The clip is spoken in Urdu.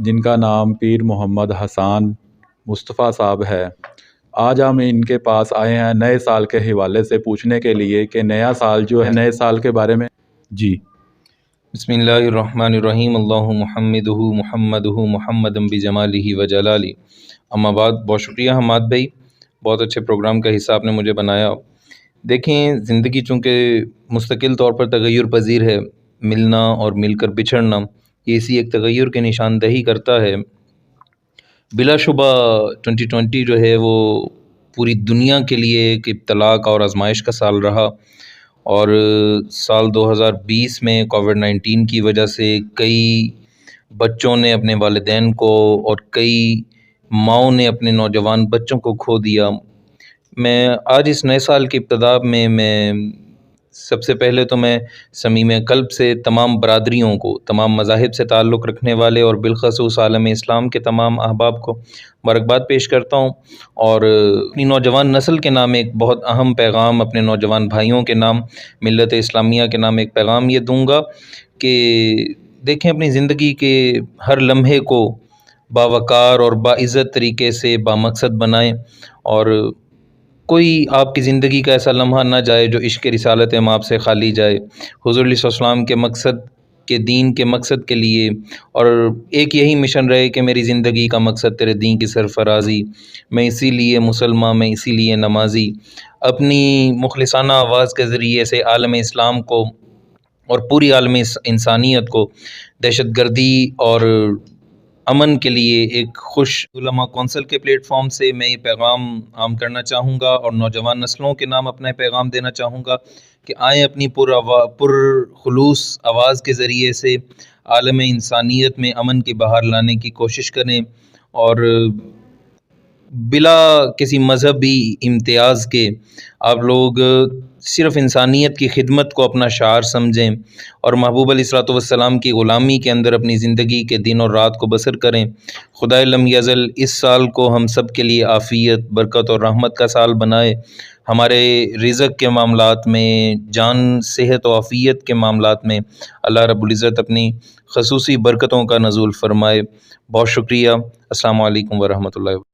جن کا نام پیر محمد حسان مصطفیٰ صاحب ہے۔ آج ہم ان کے پاس آئے ہیں نئے سال کے حوالے سے پوچھنے کے لیے کہ نیا سال جو ہے نئے سال کے بارے میں جی بسم اللہ الرحمن الرحیم، اللہ محمدہ محمدہ محمدم بجمالہ و جلالہ، اما بعد۔ بہت شکریہ حماد بھائی، بہت اچھے پروگرام کا حصہ آپ نے مجھے بنایا۔ دیکھیں، زندگی چونکہ مستقل طور پر تغیر پذیر ہے، ملنا اور مل کر بچھڑنا یہ اسی ایک تغیر کی نشاندہی کرتا ہے۔ بلا شبہ 2020 جو ہے وہ پوری دنیا کے لیے ایک ابتلاء کا اور آزمائش کا سال رہا، اور سال 2020 میں کووڈ-19 کی وجہ سے کئی بچوں نے اپنے والدین کو اور کئی ماؤں نے اپنے نوجوان بچوں کو کھو دیا۔ میں آج اس نئے سال کی ابتدا میں سب سے پہلے تو میں صمیم قلب سے تمام برادریوں کو، تمام مذاہب سے تعلق رکھنے والے اور بالخصوص عالم اسلام کے تمام احباب کو مبارکباد پیش کرتا ہوں، اور اپنی نوجوان نسل کے نام ایک بہت اہم پیغام، اپنے نوجوان بھائیوں کے نام، ملت اسلامیہ کے نام ایک پیغام یہ دوں گا کہ دیکھیں، اپنی زندگی کے ہر لمحے کو باوقار اور باعزت طریقے سے بامقصد بنائیں، اور کوئی آپ کی زندگی کا ایسا لمحہ نہ جائے جو عشق رسالت مآب سے خالی جائے۔ حضور علیہ السلام کے مقصد کے دین کے مقصد کے لیے، اور ایک یہی مشن رہے کہ میری زندگی کا مقصد تیرے دین کی سرفرازی، میں اسی لیے مسلمان، میں اسی لیے نمازی۔ اپنی مخلصانہ آواز کے ذریعے سے عالم اسلام کو اور پوری عالم انسانیت کو دہشت گردی اور امن کے لیے ایک خوش علماء کونسل کے پلیٹ فارم سے میں یہ پیغام عام کرنا چاہوں گا، اور نوجوان نسلوں کے نام اپنا پیغام دینا چاہوں گا کہ آئیں اپنی پر خلوص آواز کے ذریعے سے عالم انسانیت میں امن کی بہار لانے کی کوشش کریں، اور بلا کسی مذہبی امتیاز کے آپ لوگ صرف انسانیت کی خدمت کو اپنا شعار سمجھیں، اور محبوب علیہ الصلوۃ والسلام کی غلامی کے اندر اپنی زندگی کے دن اور رات کو بسر کریں۔ خدائے لم یزل اس سال کو ہم سب کے لیے عافیت، برکت اور رحمت کا سال بنائے، ہمارے رزق کے معاملات میں، جان، صحت و عافیت کے معاملات میں اللہ رب العزت اپنی خصوصی برکتوں کا نزول فرمائے۔ بہت شکریہ۔ السلام علیکم ورحمۃ اللہ وبرکاتہ۔